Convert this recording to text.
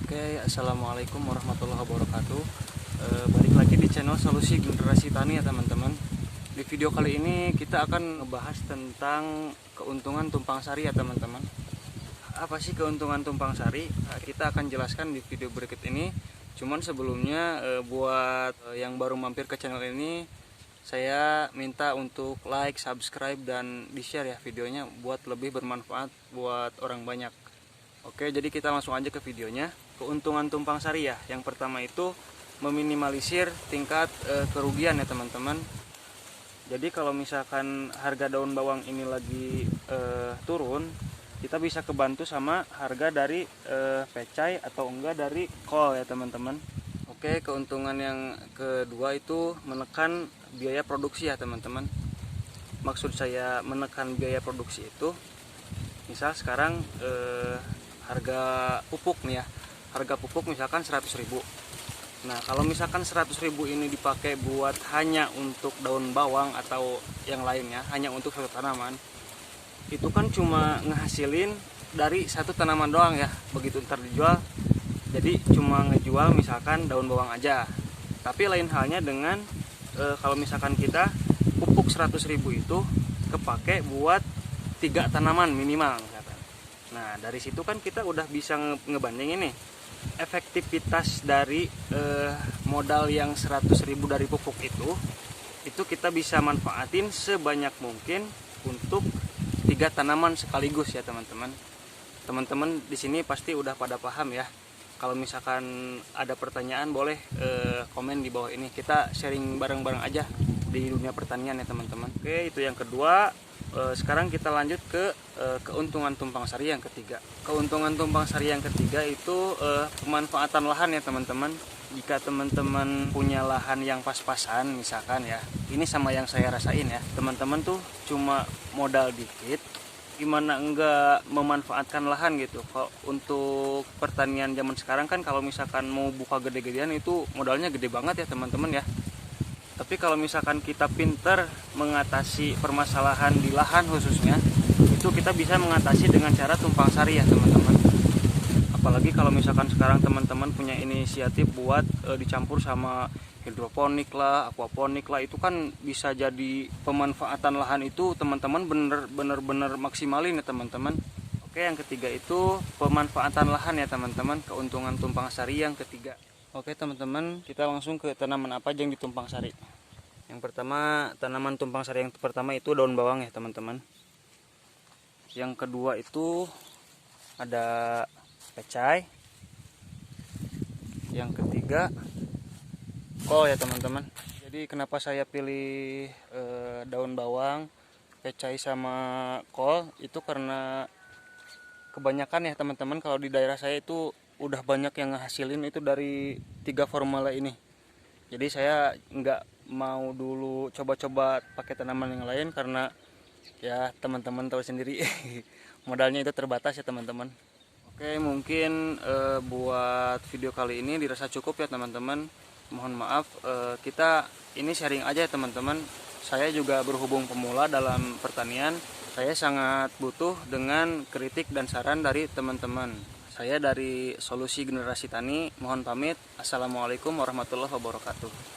Oke, assalamualaikum warahmatullahi wabarakatuh. Balik lagi di channel Solusi Generasi Tani ya teman-teman. Di video kali ini kita akan ngebahas tentang keuntungan tumpang sari ya teman-teman. Apa sih keuntungan tumpang sari? Kita akan jelaskan di video berikut ini. Cuman sebelumnya buat yang baru mampir ke channel ini, saya minta untuk like, subscribe, dan di-share ya videonya buat lebih bermanfaat buat orang banyak. Oke, jadi kita langsung aja ke videonya. Keuntungan tumpang sari ya, yang pertama itu meminimalisir tingkat kerugian ya teman-teman. Jadi kalau misalkan harga daun bawang ini lagi turun, kita bisa kebantu sama harga dari pecai atau enggak dari kol ya teman-teman. Oke, keuntungan yang kedua itu menekan biaya produksi ya teman-teman. Maksud saya menekan biaya produksi itu, misal sekarang harga pupuk nih ya, harga pupuk misalkan 100.000. Nah kalau misalkan 100.000 ini dipakai buat hanya untuk daun bawang atau yang lainnya, hanya untuk satu tanaman, itu kan cuma ngehasilin dari satu tanaman doang ya. Begitu ntar dijual, jadi cuma ngejual misalkan daun bawang aja. Tapi lain halnya dengan kalau misalkan kita pupuk 100.000 itu kepake buat 3 tanaman minimal misalkan. Nah dari situ kan kita udah bisa ngebandingin nih efektivitas dari modal yang 100.000 dari pupuk itu kita bisa manfaatin sebanyak mungkin untuk 3 tanaman sekaligus ya teman-teman. Teman-teman di sini pasti udah pada paham ya. Kalau misalkan ada pertanyaan boleh komen di bawah ini, kita sharing bareng-bareng aja di dunia pertanian ya teman-teman. Oke, itu yang kedua. Sekarang kita lanjut ke keuntungan tumpang sari yang ketiga. Keuntungan tumpang sari yang ketiga itu pemanfaatan lahan ya teman-teman. Jika teman-teman punya lahan yang pas-pasan misalkan ya, ini sama yang saya rasain ya, teman-teman tuh cuma modal dikit, gimana enggak memanfaatkan lahan gitu. Kalau untuk pertanian zaman sekarang kan kalau misalkan mau buka gede-gedean itu modalnya gede banget ya teman-teman ya. Tapi kalau misalkan kita pinter mengatasi permasalahan di lahan khususnya, itu kita bisa mengatasi dengan cara tumpang sari ya teman-teman. Apalagi kalau misalkan sekarang teman-teman punya inisiatif buat dicampur sama hidroponik lah, aquaponik lah, itu kan bisa jadi pemanfaatan lahan itu teman-teman bener-bener maksimalin ya teman-teman. Oke, yang ketiga itu pemanfaatan lahan ya teman-teman, keuntungan tumpang sari yang ketiga. Oke teman-teman, kita langsung ke tanaman apa aja yang ditumpang sari. Yang pertama, tanaman tumpang sari yang pertama itu daun bawang ya teman-teman. Yang kedua itu ada pecai. Yang ketiga kol ya teman-teman. Jadi kenapa saya pilih daun bawang, pecai sama kol itu karena kebanyakan ya teman-teman kalau di daerah saya itu udah banyak yang ngehasilin itu dari 3 formula ini. Jadi saya nggak mau dulu coba-coba pakai tanaman yang lain karena ya teman-teman tahu sendiri modalnya itu terbatas ya teman-teman. Oke, mungkin buat video kali ini dirasa cukup ya teman-teman. Mohon maaf, kita ini sharing aja ya teman-teman. Saya juga berhubung pemula dalam pertanian. Saya sangat butuh dengan kritik dan saran dari teman-teman. Saya dari Solusi Generasi Tani, mohon pamit. Assalamualaikum warahmatullahi wabarakatuh.